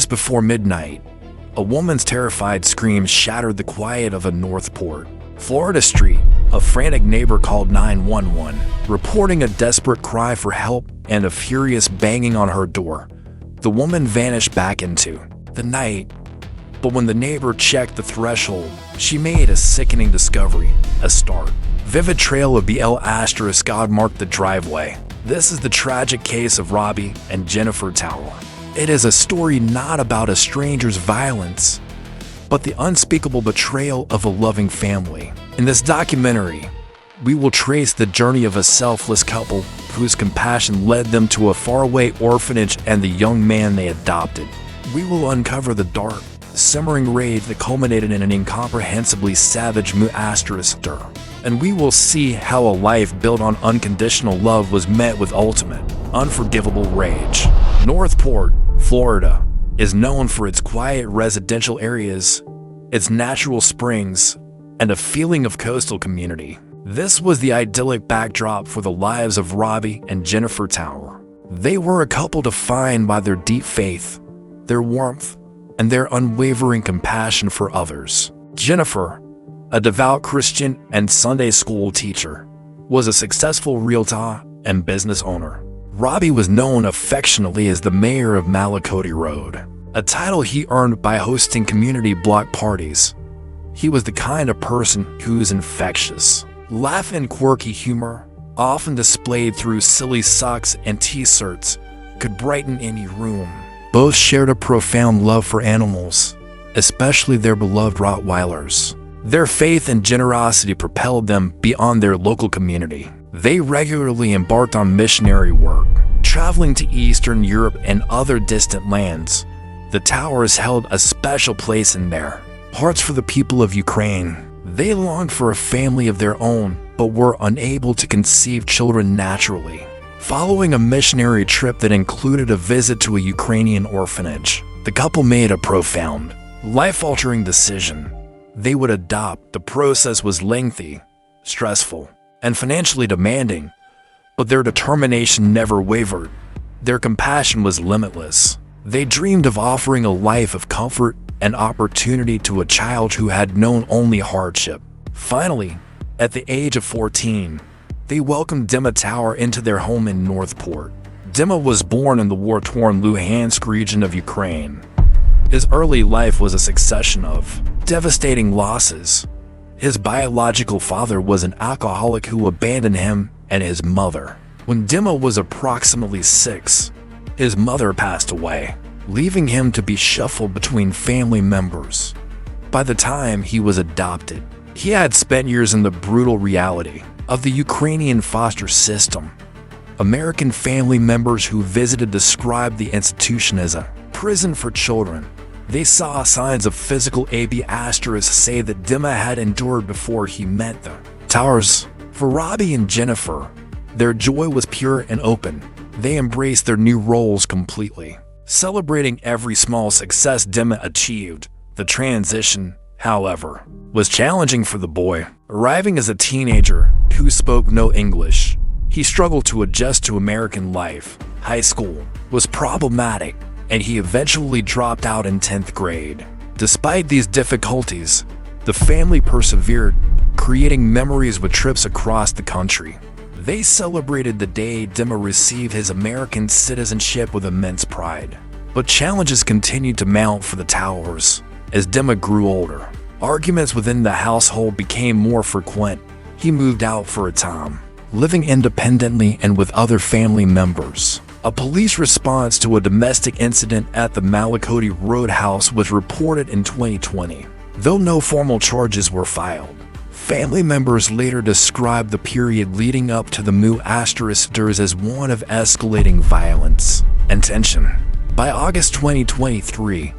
Just before midnight, a woman's terrified screams shattered the quiet of a Northport, Florida street. A frantic neighbor called 911, reporting a desperate cry for help and a furious banging on her door. The woman vanished back into the night, but when the neighbor checked the threshold, she made a sickening discovery. A stark, vivid trail of BL** God marked the driveway. This is the tragic case of Robbie and Jennifer Tower. It is a story not about a stranger's violence, but the unspeakable betrayal of a loving family. In this documentary, we will trace the journey of a selfless couple whose compassion led them to a faraway orphanage and the young man they adopted. We will uncover the dark, simmering rage that culminated in an incomprehensibly savage stir. And we will see how a life built on unconditional love was met with ultimate, unforgivable rage. Northport, Florida, is known for its quiet residential areas, its natural springs, and a feeling of coastal community. This was the idyllic backdrop for the lives of Robbie and Jennifer Tower. They were a couple defined by their deep faith, their warmth, and their unwavering compassion for others. Jennifer, a devout Christian and Sunday school teacher, was a successful realtor and business owner. Robbie was known affectionately as the mayor of Malakoti Road, a title he earned by hosting community block parties. He was the kind of person whose infectious, laugh and quirky humor, often displayed through silly socks and t-shirts, could brighten any room. Both shared a profound love for animals, especially their beloved Rottweilers. Their faith and generosity propelled them beyond their local community. They regularly embarked on missionary work, traveling to Eastern Europe and other distant lands. The Towers held a special place in their hearts for the people of Ukraine. They longed for a family of their own, but were unable to conceive children naturally. Following a missionary trip that included a visit to a Ukrainian orphanage, the couple made a profound, life-altering decision. They would adopt. The process was lengthy, stressful, and financially demanding, but their determination never wavered. Their compassion was limitless. They dreamed of offering a life of comfort and opportunity to a child who had known only hardship. Finally, at the age of 14, they welcomed Dimma Tower into their home in Northport. Dimma was born in the war-torn Luhansk region of Ukraine. His early life was a succession of devastating losses. His biological father was an alcoholic who abandoned him and his mother. When Dimma was approximately 6, his mother passed away, leaving him to be shuffled between family members. By the time he was adopted, he had spent years in the brutal reality of the Ukrainian foster system. American family members who visited described the institution as a prison for children. They saw signs of physical abuse, say that Dimma had endured before he met the Towers. For Robbie and Jennifer, their joy was pure and open. They embraced their new roles completely, celebrating every small success Dimma achieved. The transition, however, was challenging for the boy. Arriving as a teenager who spoke no English, he struggled to adjust to American life. High school was problematic, and he eventually dropped out in 10th grade. Despite these difficulties, the family persevered, creating memories with trips across the country. They celebrated the day Dimma received his American citizenship with immense pride. But challenges continued to mount for the Towers. As Dimma grew older, arguments within the household became more frequent. He moved out for a time, living independently and with other family members. A police response to a domestic incident at the Malakoti Road house was reported in 2020, though no formal charges were filed. Family members later described the period leading up to the sters as one of escalating violence and tension. By August 2023,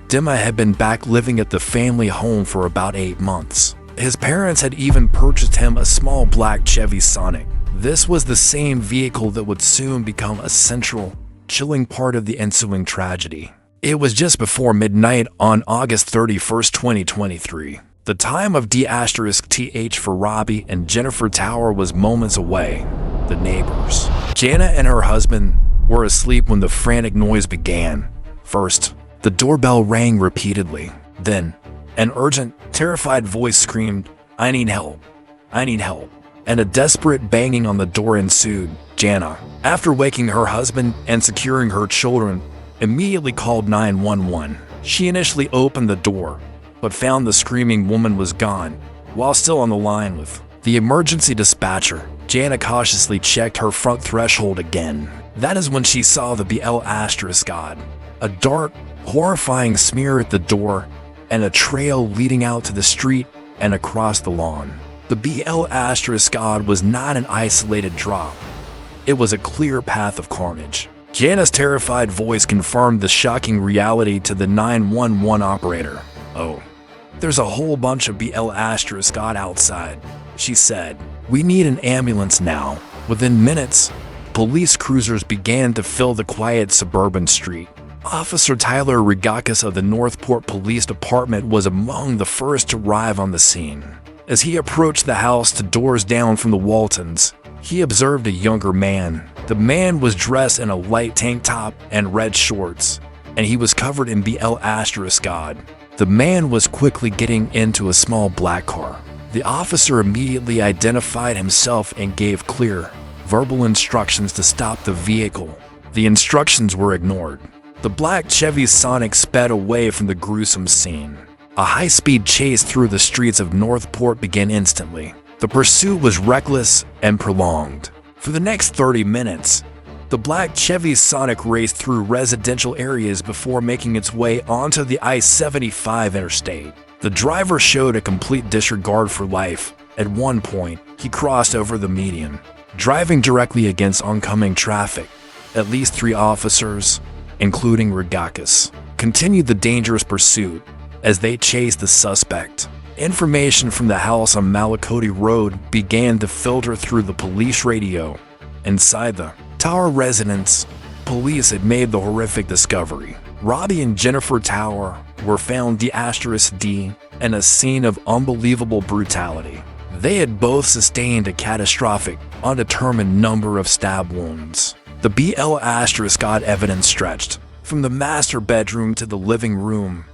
Dimma had been back living at the family home for about 8 months. His parents had even purchased him a small black Chevy Sonic. This was the same vehicle that would soon become a central, chilling part of the ensuing tragedy. It was just before midnight on August 31st, 2023. The time of D*TH for Robbie and Jennifer Tower was moments away. The neighbors, Jana and her husband, were asleep when the frantic noise began. First, The doorbell rang repeatedly. Then, an urgent, terrified voice screamed, "I need help. I need help." And a desperate banging on the door ensued. Jana, after waking her husband and securing her children, immediately called 911. She initially opened the door, but found the screaming woman was gone. While still on the line with the emergency dispatcher, Jana cautiously checked her front threshold again. That is when she saw the BL*God, a dark, horrifying smear at the door, and a trail leading out to the street and across the lawn. The BL*God was not an isolated drop. It was a clear path of carnage. Jana's terrified voice confirmed the shocking reality to the 911 operator. "Oh, there's a whole bunch of BL*God outside," she said. "We need an ambulance now." Within minutes, police cruisers began to fill the quiet suburban street. Officer Tyler Rigakis of the Northport Police Department was among the first to arrive on the scene. As he approached the house to doors down from the Waltons, he observed a younger man. The man was dressed in a light tank top and red shorts, and he was covered in BL*God. The man was quickly getting into a small black car. The officer immediately identified himself and gave clear, verbal instructions to stop the vehicle. The instructions were ignored. The black Chevy Sonic sped away from the gruesome scene. A high-speed chase through the streets of Northport began instantly. The pursuit was reckless and prolonged. For the next 30 minutes, the black Chevy Sonic raced through residential areas before making its way onto the I-75 interstate. The driver showed a complete disregard for life. At one point, he crossed over the median, driving directly against oncoming traffic. At least 3 officers, including Rigakis, continued the dangerous pursuit as they chased the suspect. Information from the house on Malakoti Road began to filter through the police radio. Inside the Tower residence, police had made the horrific discovery. Robbie and Jennifer Tower were found D*D in a scene of unbelievable brutality. They had both sustained a catastrophic, undetermined number of stab wounds. The BL*God evidence stretched from the master bedroom to the living room,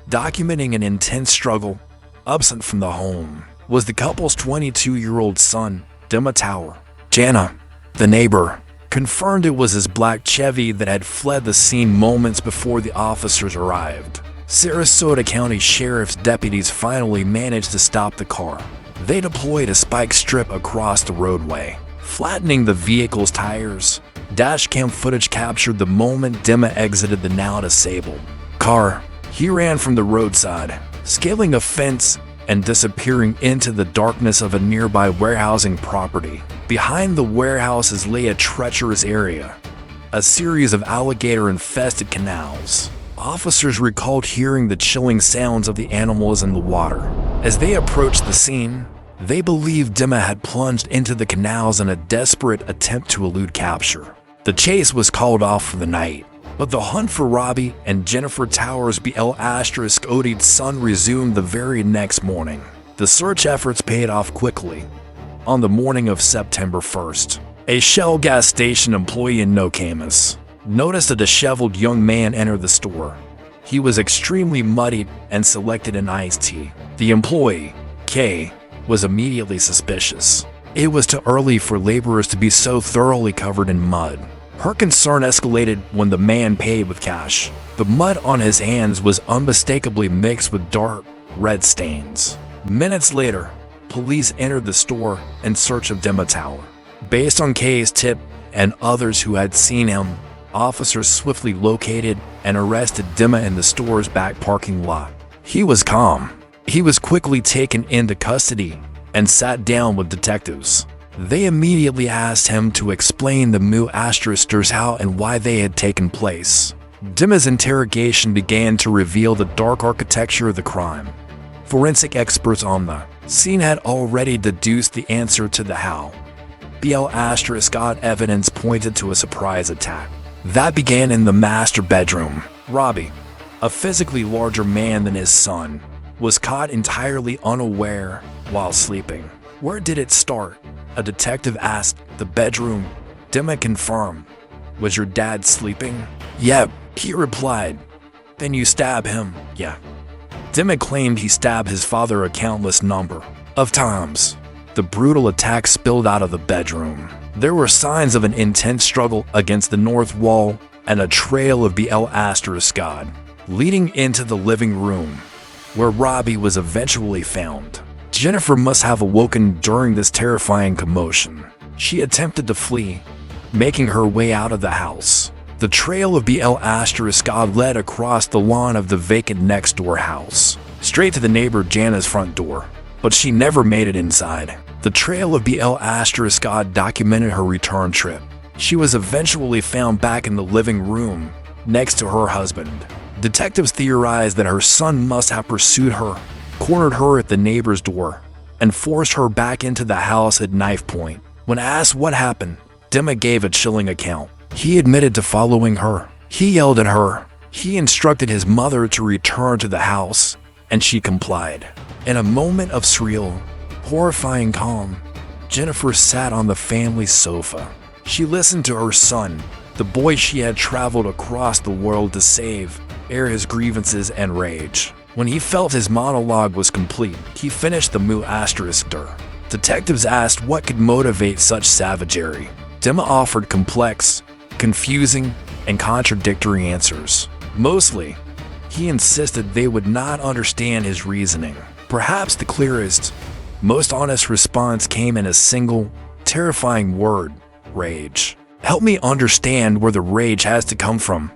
documenting an intense struggle. Absent from the home was the couple's 22-year-old son, Dimma Tower. Jana, the neighbor, confirmed it was his black Chevy that had fled the scene moments before the officers arrived. Sarasota County Sheriff's deputies finally managed to stop the car. They deployed a spike strip across the roadway, flattening the vehicle's tires. Dashcam footage captured the moment Dimma exited the now disabled car. He ran from the roadside, scaling a fence and disappearing into the darkness of a nearby warehousing property. Behind the warehouses lay a treacherous area, a series of alligator-infested canals. Officers recalled hearing the chilling sounds of the animals in the water. As they approached the scene, they believed Dimma had plunged into the canals in a desperate attempt to elude capture. The chase was called off for the night, but the hunt for Robbie and Jennifer Tower's BL*OD'd son resumed the very next morning. The search efforts paid off quickly. On the morning of September 1st, a Shell gas station employee in Nokomis noticed a disheveled young man enter the store. He was extremely muddied and selected an iced tea. The employee, Kay, was immediately suspicious. It was too early for laborers to be so thoroughly covered in mud. Her concern escalated when the man paid with cash. The mud on his hands was unmistakably mixed with dark, red stains. Minutes later, police entered the store in search of Dimma Tower. Based on Kay's tip and others who had seen him, officers swiftly located and arrested Dimma in the store's back parking lot. He was calm. He was quickly taken into custody and sat down with detectives. They immediately asked him to explain the mu***'s how and why they had taken place. Dimma's interrogation began to reveal the dark architecture of the crime. Forensic experts on the scene had already deduced the answer to the how. BL***God evidence pointed to a surprise attack that began in the master bedroom. Robbie, a physically larger man than his son, was caught entirely unaware while sleeping. Where did it start? A detective asked. The bedroom, Dimma confirmed. Was your dad sleeping? Yep, he replied. Then you stab him? Yeah. Dimma claimed he stabbed his father a countless number of times. The brutal attack spilled out of the bedroom. There were signs of an intense struggle against the north wall and a trail of BL***, leading into the living room, where Robbie was eventually found. Jennifer must have awoken during this terrifying commotion. She attempted to flee, making her way out of the house. The trail of BL** led across the lawn of the vacant next-door house, straight to the neighbor Jana's front door, but she never made it inside. The trail of BL** documented her return trip. She was eventually found back in the living room, next to her husband. Detectives theorized that her son must have pursued her, cornered her at the neighbor's door, and forced her back into the house at knife point. When asked what happened, Dimma gave a chilling account. He admitted to following her. He yelled at her. He instructed his mother to return to the house, and she complied. In a moment of surreal, horrifying calm, Jennifer sat on the family sofa. She listened to her son, the boy she had traveled across the world to save, air his grievances and rage. When he felt his monologue was complete, he finished the ***. Detectives asked what could motivate such savagery. Dimma offered complex, confusing, and contradictory answers. Mostly, he insisted they would not understand his reasoning. Perhaps the clearest, most honest response came in a single, terrifying word: rage. "Help me understand where the rage has to come from,"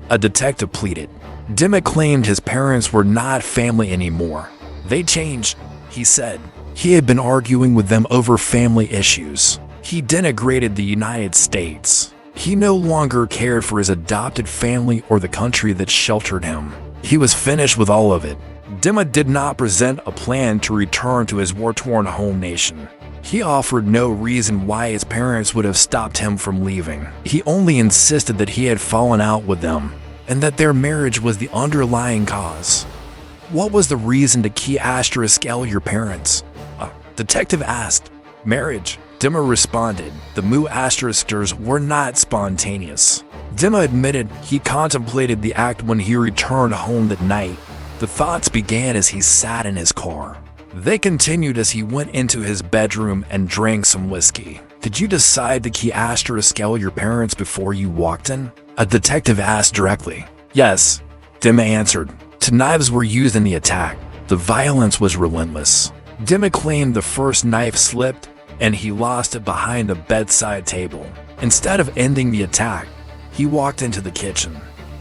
a detective pleaded. Dimma claimed his parents were not family anymore. "They changed," he said. He had been arguing with them over family issues. He denigrated the United States. He no longer cared for his adopted family or the country that sheltered him. He was finished with all of it. Dimma did not present a plan to return to his war-torn home nation. He offered no reason why his parents would have stopped him from leaving. He only insisted that he had fallen out with them, and that their marriage was the underlying cause. "What was the reason to ***** your parents?" A detective asked. "Marriage," Dimma responded. The ****s were not spontaneous. Dimma admitted he contemplated the act when he returned home that night. The thoughts began as he sat in his car. They continued as he went into his bedroom and drank some whiskey. "Did you decide to **** your parents before you walked in?" a detective asked directly. "Yes," Dimma answered. "Two knives were used in the attack. The violence was relentless." Dimma claimed the first knife slipped, and he lost it behind the bedside table. Instead of ending the attack, he walked into the kitchen,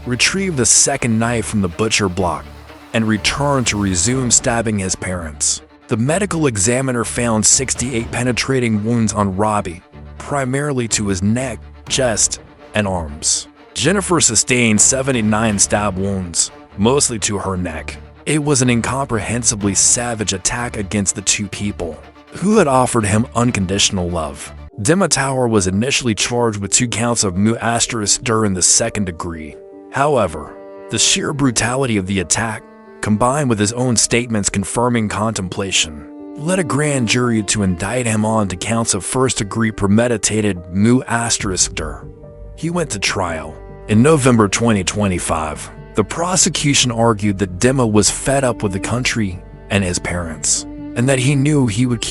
retrieved the second knife from the butcher block, and returned to resume stabbing his parents. The medical examiner found 68 penetrating wounds on Robbie, primarily to his neck, chest, and arms. Jennifer sustained 79 stab wounds, mostly to her neck. It was an incomprehensibly savage attack against the two people who had offered him unconditional love. Dimma Tower was initially charged with 2 counts of **** in the second degree. However, the sheer brutality of the attack, combined with his own statements confirming contemplation, led a grand jury to indict him on 2 counts of first-degree premeditated ***. He went to trial. In November 2025, the prosecution argued that Dimma was fed up with the country and his parents, and that he knew he would ****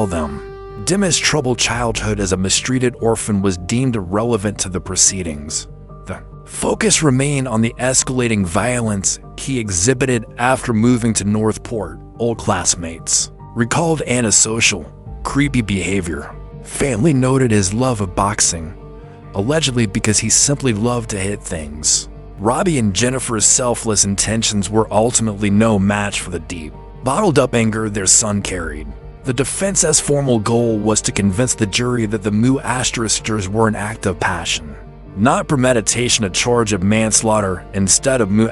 them. Dimma's troubled childhood as a mistreated orphan was deemed irrelevant to the proceedings. The focus remained on the escalating violence he exhibited after moving to Northport. Old classmates recalled antisocial, creepy behavior. Family noted his love of boxing, allegedly because he simply loved to hit things. Robbie and Jennifer's selfless intentions were ultimately no match for the deep, bottled-up anger their son carried. The defense's formal goal was to convince the jury that the **** were an act of passion, not premeditation, a charge of manslaughter instead of ****.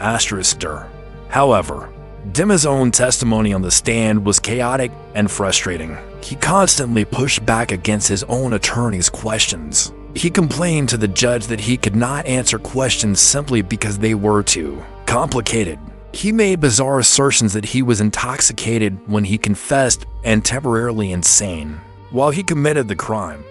However, Dimma's own testimony on the stand was chaotic and frustrating. He constantly pushed back against his own attorney's questions. He complained to the judge that he could not answer questions simply because they were too complicated. He made bizarre assertions that he was intoxicated when he confessed and temporarily insane while he committed the crime.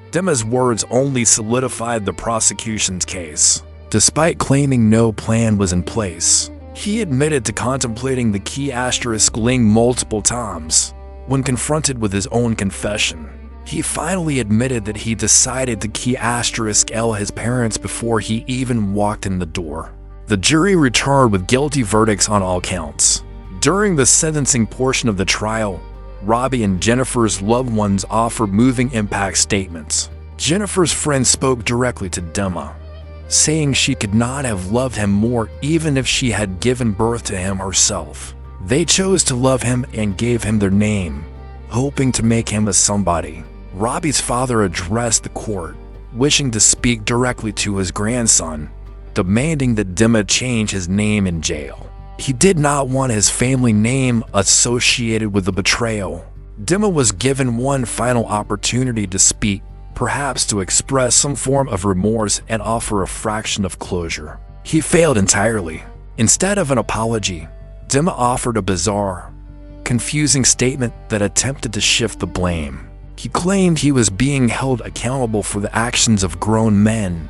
Dimma's words only solidified the prosecution's case. Despite claiming no plan was in place, he admitted to contemplating the key asterisk link multiple times. When confronted with his own confession, he finally admitted that he decided to key asterisk L his parents before he even walked in the door. The jury returned with guilty verdicts on all counts. During the sentencing portion of the trial, Robbie and Jennifer's loved ones offered moving impact statements. Jennifer's friend spoke directly to Dimma, saying she could not have loved him more even if she had given birth to him herself. They chose to love him and gave him their name, hoping to make him a somebody. Robbie's father addressed the court, wishing to speak directly to his grandson, demanding that Dimma change his name in jail. He did not want his family name associated with the betrayal. Dimma was given one final opportunity to speak, perhaps to express some form of remorse and offer a fraction of closure. He failed entirely. Instead of an apology, Dimma offered a bizarre, confusing statement that attempted to shift the blame. He claimed he was being held accountable for the actions of grown men,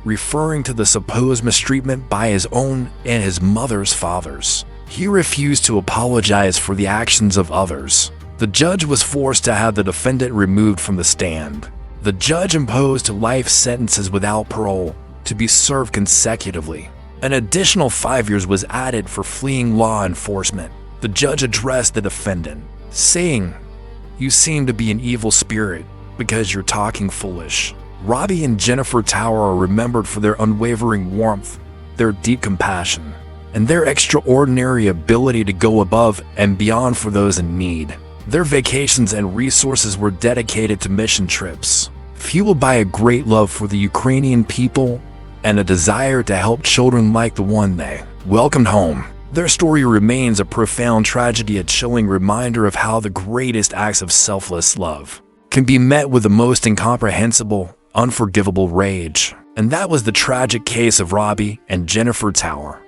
referring to the supposed mistreatment by his own and his mother's fathers. He refused to apologize for the actions of others. The judge was forced to have the defendant removed from the stand. The judge imposed life sentences without parole to be served consecutively. An additional 5 years was added for fleeing law enforcement. The judge addressed the defendant, saying, "You seem to be an evil spirit because you're talking foolish." Robbie and Jennifer Tower are remembered for their unwavering warmth, their deep compassion, and their extraordinary ability to go above and beyond for those in need. Their vacations and resources were dedicated to mission trips, fueled by a great love for the Ukrainian people and a desire to help children like the one they welcomed home. Their story remains a profound tragedy, a chilling reminder of how the greatest acts of selfless love can be met with the most incomprehensible, unforgivable rage. And that was the tragic case of Robbie and Jennifer Tower.